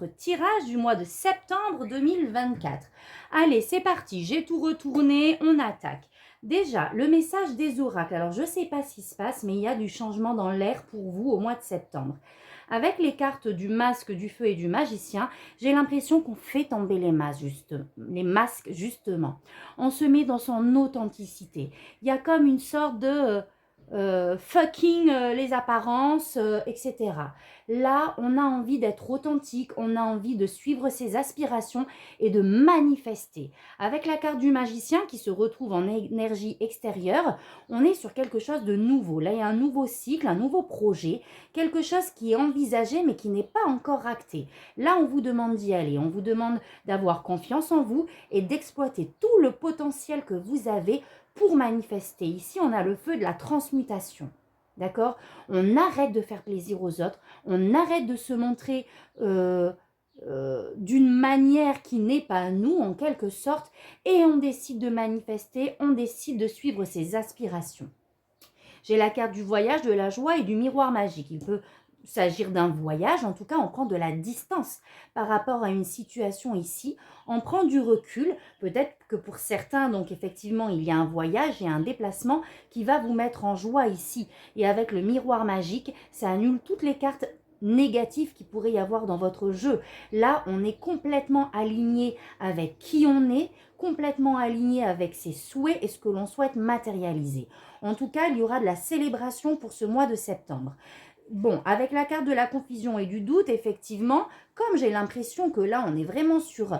votre tirage du mois de septembre 2024. Allez, c'est parti, j'ai tout retourné, on attaque. Déjà, le message des oracles. Alors, je ne sais pas ce qui se passe, mais il y a du changement dans l'air pour vous au mois de septembre. Avec les cartes du masque, du feu et du magicien, j'ai l'impression qu'on fait tomber les masques, justement. On se met dans son authenticité. Il y a comme une sorte de fucking les apparences, etc. Là, on a envie d'être authentique, on a envie de suivre ses aspirations et de manifester. Avec la carte du magicien qui se retrouve en énergie extérieure, on est sur quelque chose de nouveau. Là, il y a un nouveau cycle, un nouveau projet, quelque chose qui est envisagé mais qui n'est pas encore acté. Là, on vous demande d'y aller, on vous demande d'avoir confiance en vous et d'exploiter tout le potentiel que vous avez pour manifester. Ici, on a le feu de la transmutation. D'accord? On arrête de faire plaisir aux autres, on arrête de se montrer d'une manière qui n'est pas nous, en quelque sorte, et on décide de manifester, on décide de suivre ses aspirations. J'ai la carte du voyage, de la joie et du miroir magique. Il peut s'agir d'un voyage, en tout cas on prend de la distance par rapport à une situation ici, on prend du recul, peut-être que pour certains, donc effectivement il y a un voyage et un déplacement qui va vous mettre en joie ici, et avec le miroir magique, ça annule toutes les cartes négatives qu'il pourrait y avoir dans votre jeu. Là, on est complètement aligné avec qui on est, complètement aligné avec ses souhaits et ce que l'on souhaite matérialiser. En tout cas, il y aura de la célébration pour ce mois de septembre. Bon, avec la carte de la confusion et du doute, effectivement, comme j'ai l'impression que là, on est vraiment sur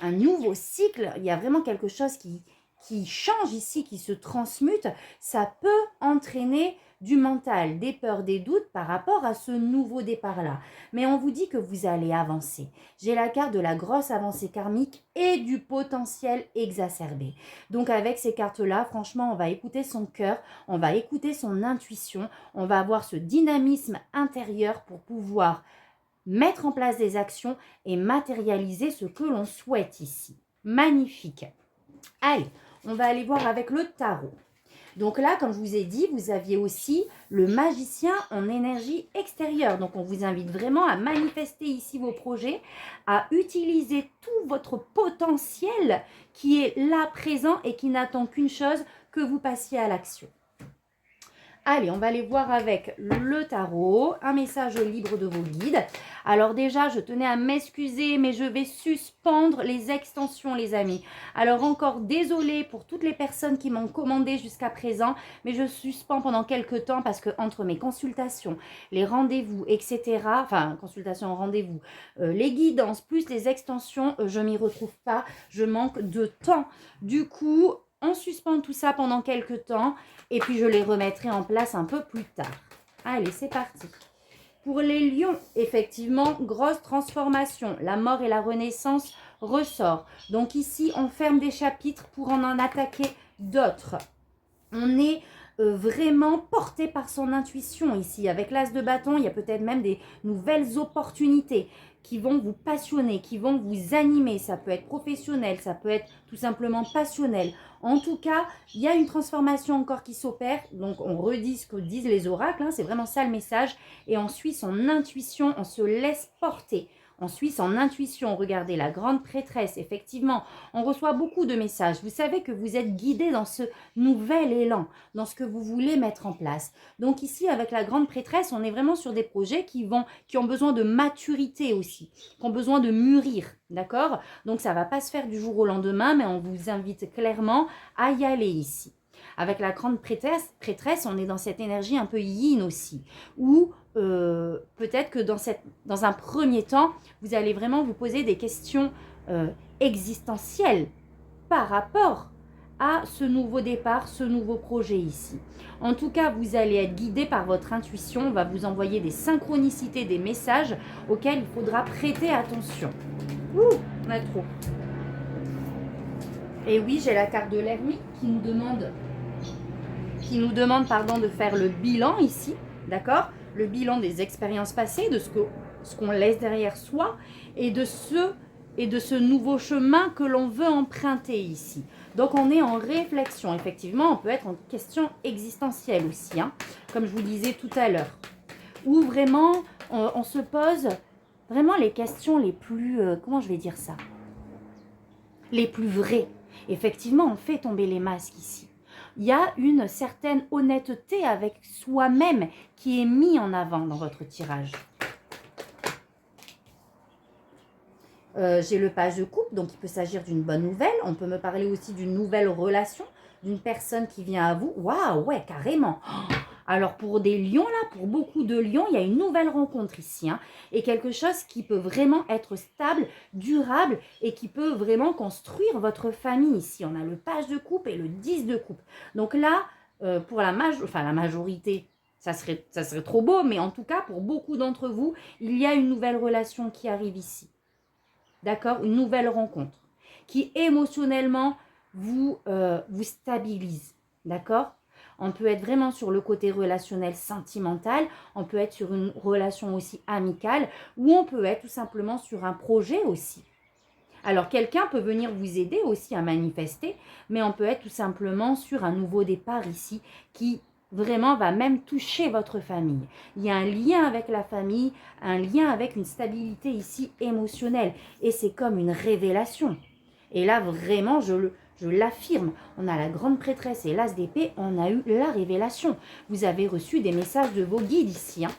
un nouveau cycle, il y a vraiment quelque chose qui change ici, qui se transmute, ça peut entraîner du mental, des peurs, des doutes par rapport à ce nouveau départ-là. Mais on vous dit que vous allez avancer. J'ai la carte de la grosse avancée karmique et du potentiel exacerbé. Donc avec ces cartes-là, franchement, on va écouter son cœur, on va écouter son intuition, on va avoir ce dynamisme intérieur pour pouvoir mettre en place des actions et matérialiser ce que l'on souhaite ici. Magnifique. Allez, on va aller voir avec le tarot. Donc là, comme je vous ai dit, vous aviez aussi le magicien en énergie extérieure. Donc on vous invite vraiment à manifester ici vos projets, à utiliser tout votre potentiel qui est là présent et qui n'attend qu'une chose, que vous passiez à l'action. Allez, on va aller voir avec le tarot, un message libre de vos guides. Alors déjà, je tenais à m'excuser, mais je vais suspendre les extensions, les amis. Alors encore désolée pour toutes les personnes qui m'ont commandé jusqu'à présent, mais je suspends pendant quelques temps parce que entre mes consultations, les rendez-vous, etc., enfin, consultations, rendez-vous, les guidances, plus les extensions, je m'y retrouve pas, je manque de temps. Du coup, on suspend tout ça pendant quelques temps et puis je les remettrai en place un peu plus tard. Allez, c'est parti. Pour les lions, effectivement, grosse transformation. La mort et la renaissance ressort. Donc ici, on ferme des chapitres pour en attaquer d'autres. On est vraiment porté par son intuition ici. Avec l'as de bâton, il y a peut-être même des nouvelles opportunités qui vont vous passionner, qui vont vous animer. Ça peut être professionnel, ça peut être tout simplement passionnel. En tout cas, il y a une transformation encore qui s'opère. Donc, on redit ce que disent les oracles. Hein, c'est vraiment ça le message. Et on suit son intuition, on se laisse porter. On suit son intuition. Regardez, la grande prêtresse, effectivement, on reçoit beaucoup de messages. Vous savez que vous êtes guidé dans ce nouvel élan, dans ce que vous voulez mettre en place. Donc ici, avec la grande prêtresse, on est vraiment sur des projets qui ont besoin de maturité aussi, qui ont besoin de mûrir, d'accord? Donc ça ne va pas se faire du jour au lendemain, mais on vous invite clairement à y aller ici. Avec la grande prêtresse, on est dans cette énergie un peu yin aussi, où peut-être que dans un premier temps, vous allez vraiment vous poser des questions existentielles par rapport à ce nouveau départ, ce nouveau projet ici. En tout cas, vous allez être guidé par votre intuition, on va vous envoyer des synchronicités, des messages auxquels il faudra prêter attention. Ouh, on a trop. Et oui, j'ai la carte de l'ermite qui nous demande de faire le bilan ici, d'accord? Le bilan des expériences passées, de ce qu'on laisse derrière soi et de ce nouveau chemin que l'on veut emprunter ici. Donc on est en réflexion, effectivement, on peut être en question existentielle aussi, hein, comme je vous disais tout à l'heure, où vraiment on se pose vraiment les questions les plus, comment je vais dire ça, les plus vraies. Effectivement, on fait tomber les masques ici. Il y a une certaine honnêteté avec soi-même qui est mise en avant dans votre tirage. J'ai le page de coupe, donc il peut s'agir d'une bonne nouvelle. On peut me parler aussi d'une nouvelle relation, d'une personne qui vient à vous. Waouh, ouais, carrément. Alors pour des lions là, pour beaucoup de lions, il y a une nouvelle rencontre ici. Hein, et quelque chose qui peut vraiment être stable, durable et qui peut vraiment construire votre famille ici. On a le page de coupe et le 10 de coupe. Donc là, pour la majorité, ça serait trop beau, mais en tout cas, pour beaucoup d'entre vous, il y a une nouvelle relation qui arrive ici. D'accord? Une nouvelle rencontre qui émotionnellement vous stabilise. D'accord? On peut être vraiment sur le côté relationnel sentimental, on peut être sur une relation aussi amicale ou on peut être tout simplement sur un projet aussi. Alors quelqu'un peut venir vous aider aussi à manifester, mais on peut être tout simplement sur un nouveau départ ici qui vraiment va même toucher votre famille. Il y a un lien avec la famille, un lien avec une stabilité ici émotionnelle. Et c'est comme une révélation. Et là, vraiment, je l'affirme. On a la grande prêtresse et l'as d'épée, on a eu la révélation. Vous avez reçu des messages de vos guides ici. Hein.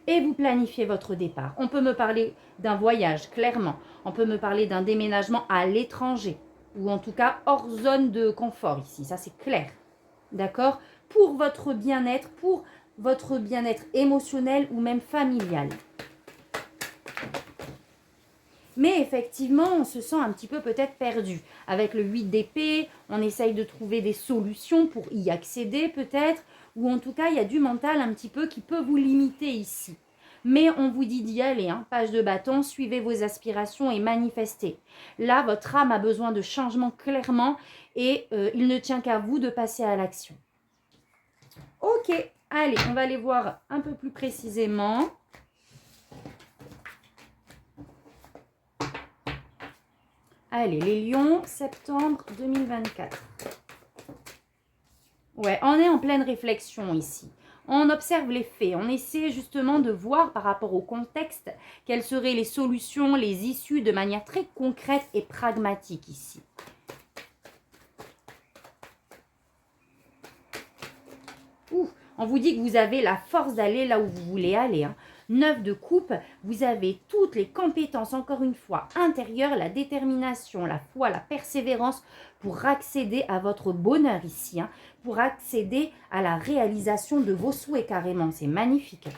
Et vous planifiez votre départ. On peut me parler d'un voyage, clairement. On peut me parler d'un déménagement à l'étranger. Ou en tout cas hors zone de confort ici, ça c'est clair, d'accord? Pour votre bien-être émotionnel ou même familial. Mais effectivement, on se sent un petit peu peut-être perdu. Avec le 8 d'épée, on essaye de trouver des solutions pour y accéder peut-être, ou en tout cas, il y a du mental un petit peu qui peut vous limiter ici. Mais on vous dit d'y aller, hein. Page de bâton, suivez vos aspirations et manifestez. Là, votre âme a besoin de changement clairement et il ne tient qu'à vous de passer à l'action. Ok, allez, on va aller voir un peu plus précisément. Allez, les lions, septembre 2024. Ouais, on est en pleine réflexion ici. On observe les faits, on essaie justement de voir par rapport au contexte quelles seraient les solutions, les issues de manière très concrète et pragmatique ici. On vous dit que vous avez la force d'aller là où vous voulez aller. Hein. 9 de coupe, vous avez toutes les compétences, encore une fois, intérieures, la détermination, la foi, la persévérance pour accéder à votre bonheur ici, hein, pour accéder à la réalisation de vos souhaits carrément. C'est magnifique.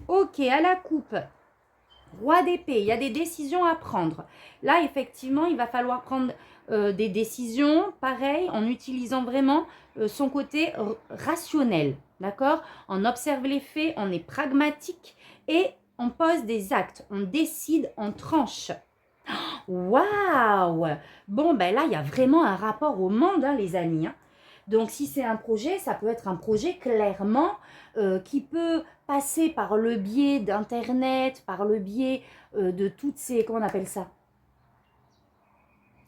Ok, à la coupe. Roi d'épée, il y a des décisions à prendre. Là, effectivement, il va falloir prendre des décisions, pareil, en utilisant vraiment son côté rationnel, d'accord? On observe les faits, on est pragmatique et on pose des actes, on décide, on tranche. Waouh! Bon, ben là, il y a vraiment un rapport au monde, hein, les amis. Hein. Donc, si c'est un projet, ça peut être un projet clairement qui peut passer par le biais d'Internet, par le biais de toutes ces, comment on appelle ça?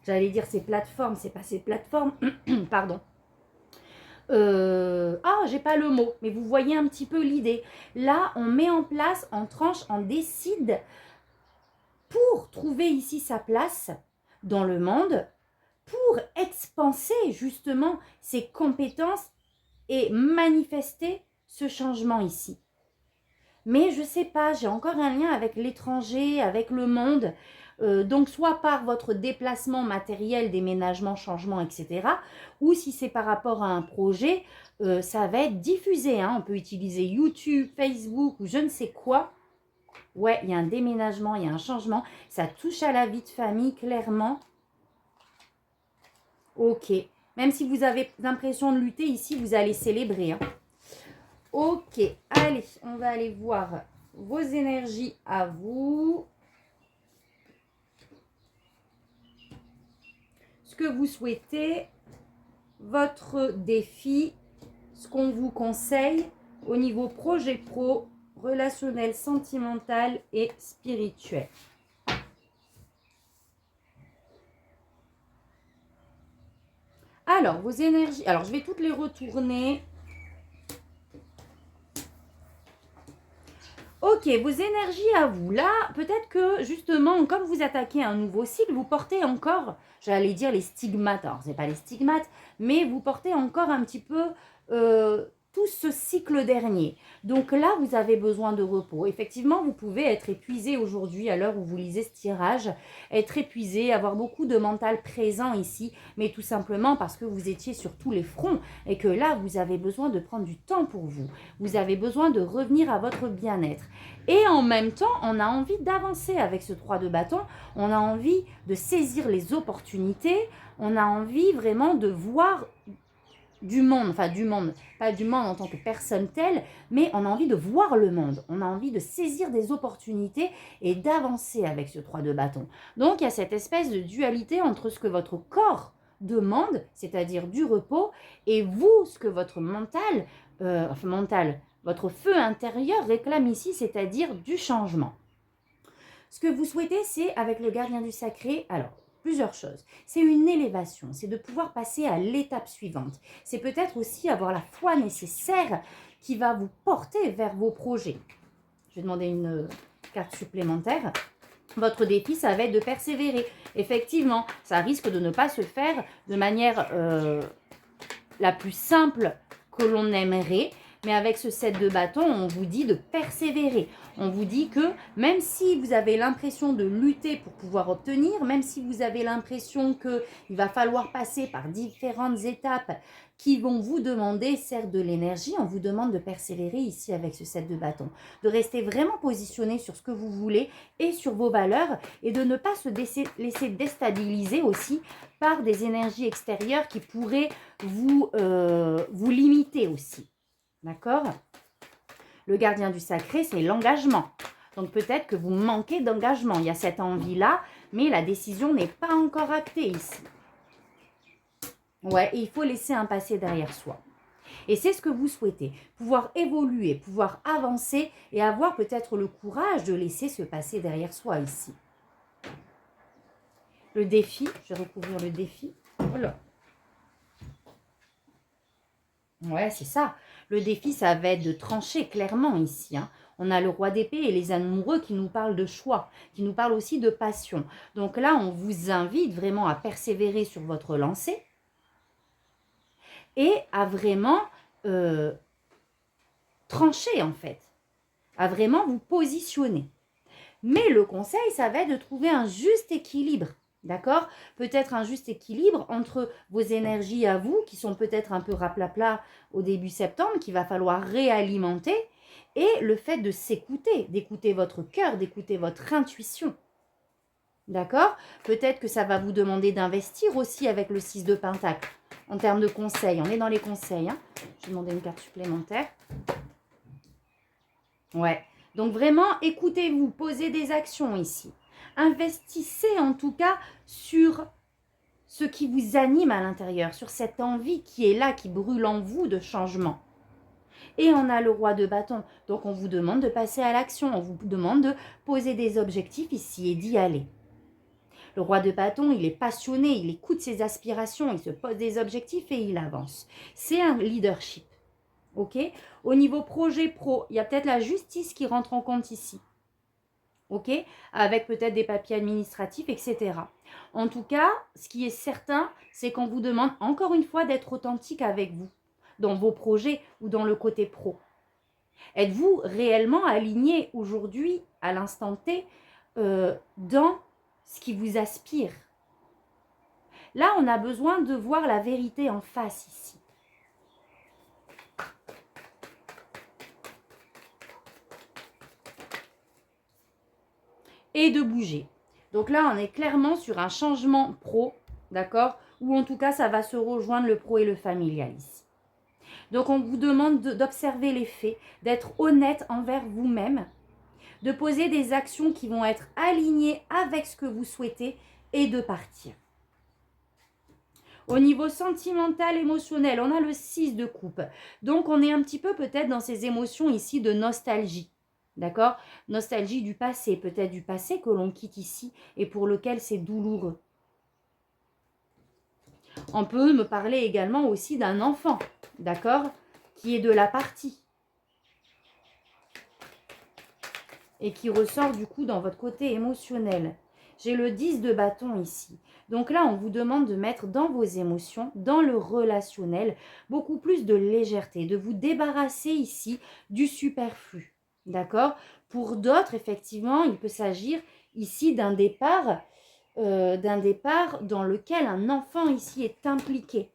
J'allais dire ces plateformes, c'est pas ces plateformes, pardon. J'ai pas le mot, mais vous voyez un petit peu l'idée. Là, on met en place, on tranche, on décide pour trouver ici sa place dans le monde, pour expanser justement ses compétences et manifester ce changement ici. Mais je ne sais pas, j'ai encore un lien avec l'étranger, avec le monde. Donc soit par votre déplacement matériel, déménagement, changement, etc. Ou si c'est par rapport à un projet, ça va être diffusé. Hein. On peut utiliser YouTube, Facebook ou je ne sais quoi. Ouais, il y a un déménagement, il y a un changement. Ça touche à la vie de famille, clairement. Ok. Même si vous avez l'impression de lutter, ici, vous allez célébrer. Hein. Ok. Allez, on va aller voir vos énergies à vous. Ce que vous souhaitez, votre défi, ce qu'on vous conseille au niveau projet pro, relationnel, sentimental et spirituel. Alors, vos énergies... Alors, je vais toutes les retourner. Ok, vos énergies à vous. Là, peut-être que, justement, comme vous attaquez un nouveau cycle, vous portez encore, j'allais dire les stigmates. Alors, ce n'est pas les stigmates, mais vous portez encore un petit peu tout ce cycle dernier. Donc là, vous avez besoin de repos. Effectivement, vous pouvez être épuisé aujourd'hui à l'heure où vous lisez ce tirage, être épuisé, avoir beaucoup de mental présent ici, mais tout simplement parce que vous étiez sur tous les fronts et que là, vous avez besoin de prendre du temps pour vous. Vous avez besoin de revenir à votre bien-être. Et en même temps, on a envie d'avancer avec ce 3 de bâton. On a envie de saisir les opportunités. On a envie vraiment de voir du monde, enfin du monde, pas du monde en tant que personne telle, mais on a envie de voir le monde, on a envie de saisir des opportunités et d'avancer avec ce 3 de bâton. Donc il y a cette espèce de dualité entre ce que votre corps demande, c'est-à-dire du repos, et vous, ce que votre mental, votre feu intérieur réclame ici, c'est-à-dire du changement. Ce que vous souhaitez, c'est avec le gardien du sacré, alors plusieurs choses. C'est une élévation, c'est de pouvoir passer à l'étape suivante. C'est peut-être aussi avoir la foi nécessaire qui va vous porter vers vos projets. Je vais demander une carte supplémentaire. Votre défi, ça va être de persévérer. Effectivement, ça risque de ne pas se faire de manière la plus simple que l'on aimerait. Mais avec ce 7 de bâton, on vous dit de persévérer. On vous dit que même si vous avez l'impression de lutter pour pouvoir obtenir, même si vous avez l'impression qu'il va falloir passer par différentes étapes qui vont vous demander, certes, de l'énergie, on vous demande de persévérer ici avec ce 7 de bâton. De rester vraiment positionné sur ce que vous voulez et sur vos valeurs et de ne pas se laisser déstabiliser aussi par des énergies extérieures qui pourraient vous limiter aussi. D'accord? Le gardien du sacré, c'est l'engagement. Donc peut-être que vous manquez d'engagement. Il y a cette envie-là, mais la décision n'est pas encore actée ici. Ouais, et il faut laisser un passé derrière soi. Et c'est ce que vous souhaitez. Pouvoir évoluer, pouvoir avancer et avoir peut-être le courage de laisser ce passé derrière soi ici. Le défi, je vais recouvrir le défi. Voilà. Ouais, c'est ça. Le défi, ça va être de trancher clairement ici. Hein. On a le roi d'épée et les amoureux qui nous parlent de choix, qui nous parlent aussi de passion. Donc là, on vous invite vraiment à persévérer sur votre lancée et à vraiment trancher en fait, à vraiment vous positionner. Mais le conseil, ça va être de trouver un juste équilibre. D'accord? Peut-être un juste équilibre entre vos énergies à vous, qui sont peut-être un peu raplapla au début septembre, qu'il va falloir réalimenter, et le fait de s'écouter, d'écouter votre cœur, d'écouter votre intuition. D'accord? Peut-être que ça va vous demander d'investir aussi avec le 6 de Pentacle. En termes de conseils, on est dans les conseils. Hein. Je vais demander une carte supplémentaire. Ouais. Donc vraiment, écoutez-vous, posez des actions ici. Investissez en tout cas sur ce qui vous anime à l'intérieur, sur cette envie qui est là, qui brûle en vous de changement. Et on a le roi de bâton. Donc on vous demande de passer à l'action, on vous demande de poser des objectifs ici et d'y aller. Le roi de bâton, il est passionné, il écoute ses aspirations, il se pose des objectifs et il avance. C'est un leadership. Ok? Au niveau projet pro, il y a peut-être la justice qui rentre en compte ici. Ok? Avec peut-être des papiers administratifs, etc. En tout cas, ce qui est certain, c'est qu'on vous demande encore une fois d'être authentique avec vous, dans vos projets ou dans le côté pro. Êtes-vous réellement aligné aujourd'hui, à l'instant T, dans ce qui vous aspire? Là, on a besoin de voir la vérité en face ici. Et de bouger. Donc là, on est clairement sur un changement pro, d'accord? Ou en tout cas, ça va se rejoindre le pro et le familial ici. Donc, on vous demande d'observer les faits, d'être honnête envers vous-même, de poser des actions qui vont être alignées avec ce que vous souhaitez et de partir. Au niveau sentimental, émotionnel, on a le 6 de coupe. Donc, on est un petit peu peut-être dans ces émotions ici de nostalgie. D'accord? Nostalgie du passé, peut-être du passé que l'on quitte ici et pour lequel c'est douloureux. On peut me parler également aussi d'un enfant, d'accord, qui est de la partie. Et qui ressort du coup dans votre côté émotionnel. J'ai le 10 de bâton ici. Donc là, on vous demande de mettre dans vos émotions, dans le relationnel, beaucoup plus de légèreté, de vous débarrasser ici du superflu. D'accord? Pour d'autres, effectivement, il peut s'agir ici d'un départ dans lequel un enfant ici est impliqué.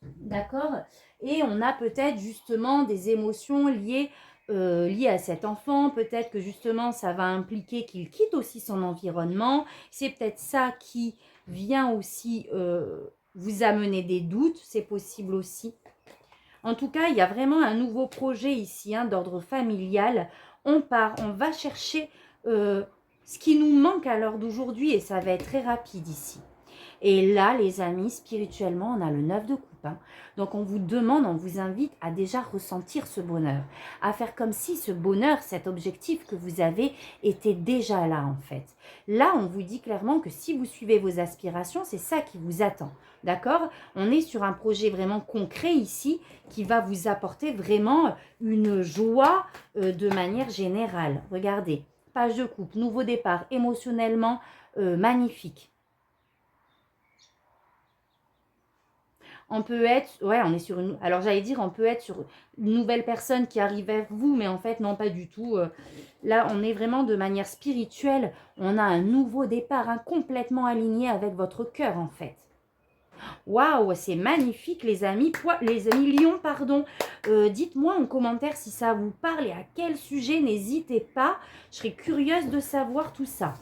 D'accord? Et on a peut-être justement des émotions liées à cet enfant. Peut-être que justement, ça va impliquer qu'il quitte aussi son environnement. C'est peut-être ça qui vient aussi vous amener des doutes. C'est possible aussi. En tout cas, il y a vraiment un nouveau projet ici, hein, d'ordre familial. On part, on va chercher ce qui nous manque à l'heure d'aujourd'hui et ça va être très rapide ici. Et là, les amis, spirituellement, on a le 9 de coupe. Hein. Donc, on vous demande, on vous invite à déjà ressentir ce bonheur, à faire comme si ce bonheur, cet objectif que vous avez, était déjà là, en fait. Là, on vous dit clairement que si vous suivez vos aspirations, c'est ça qui vous attend. D'accord? On est sur un projet vraiment concret ici qui va vous apporter vraiment une joie de manière générale. Regardez, page de coupe, nouveau départ, émotionnellement magnifique. On peut être, ouais, on est sur une, alors j'allais dire, on peut être sur une nouvelle personne qui arrive vers vous, mais en fait, non, pas du tout. Là, on est vraiment de manière spirituelle. On a un nouveau départ, hein, complètement aligné avec votre cœur, en fait. Waouh, c'est magnifique, les amis. Les amis Lion, pardon. Dites-moi en commentaire si ça vous parle et à quel sujet. N'hésitez pas. Je serais curieuse de savoir tout ça.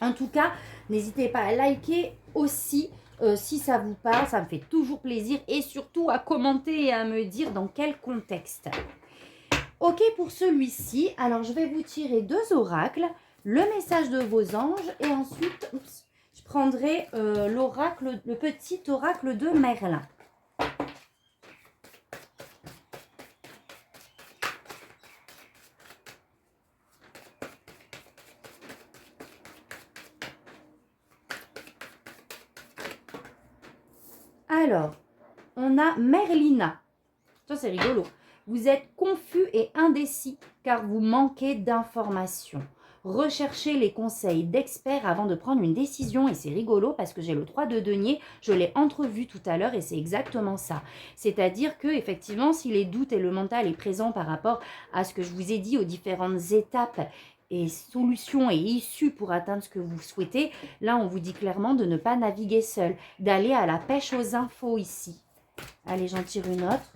En tout cas, n'hésitez pas à liker aussi si ça vous parle. Ça me fait toujours plaisir. Et surtout à commenter et à me dire dans quel contexte. Ok pour celui-ci. Alors, je vais vous tirer 2 oracles. Le message de vos anges. Et ensuite, je prendrai l'oracle, le petit oracle de Merlin. Alors, on a Merlina. Ça, c'est rigolo. Vous êtes confus et indécis car vous manquez d'informations. Recherchez les conseils d'experts avant de prendre une décision. Et c'est rigolo parce que j'ai le 3 de denier. Je l'ai entrevu tout à l'heure et c'est exactement ça. C'est-à-dire que effectivement, si les doutes et le mental est présent par rapport à ce que je vous ai dit aux différentes étapes et solutions et issues pour atteindre ce que vous souhaitez, là, on vous dit clairement de ne pas naviguer seul, d'aller à la pêche aux infos ici. Allez, j'en tire une autre.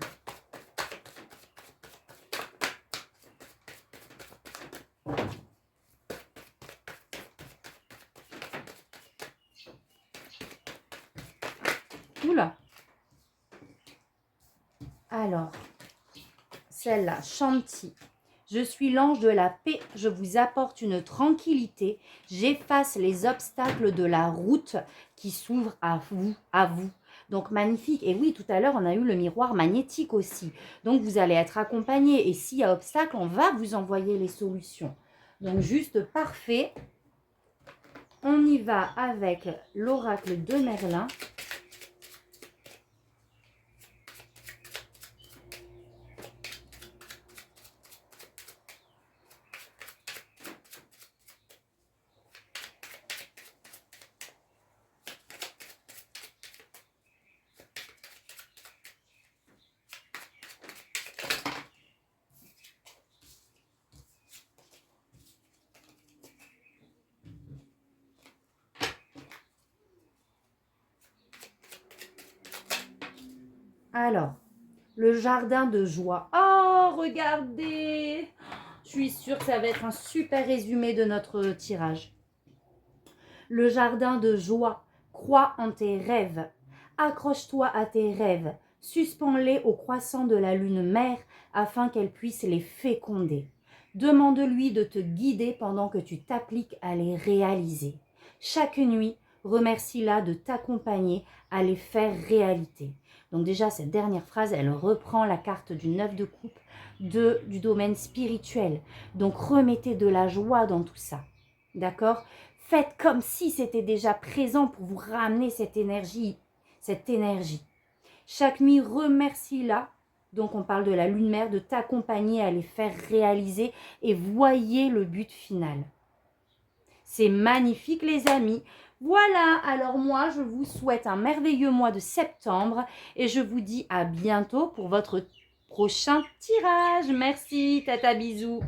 Oula. Alors, celle-là, Shanti. Je suis l'ange de la paix, je vous apporte une tranquillité, j'efface les obstacles de la route qui s'ouvrent à vous, à vous. Donc magnifique. Et oui, tout à l'heure, on a eu le miroir magnétique aussi. Donc vous allez être accompagné. Et s'il y a obstacle, on va vous envoyer les solutions. Donc juste parfait. On y va avec l'oracle de Merlin. Alors, le jardin de joie. Oh, regardez! Je suis sûre que ça va être un super résumé de notre tirage. Le jardin de joie. Crois en tes rêves. Accroche-toi à tes rêves. Suspends-les au croissant de la lune mère afin qu'elle puisse les féconder. Demande-lui de te guider pendant que tu t'appliques à les réaliser. Chaque nuit, remercie-la de t'accompagner à les faire réalité. Donc déjà, cette dernière phrase, elle reprend la carte du 9 de coupe du domaine spirituel. Donc remettez de la joie dans tout ça. D'accord? Faites comme si c'était déjà présent pour vous ramener cette énergie cette énergie. Chaque nuit, remercie-la. Donc, on parle de la lune mère, de t'accompagner à les faire réaliser et voyez le but final. C'est magnifique, les amis. Voilà, alors moi, je vous souhaite un merveilleux mois de septembre et je vous dis à bientôt pour votre prochain tirage. Merci, tata, bisous.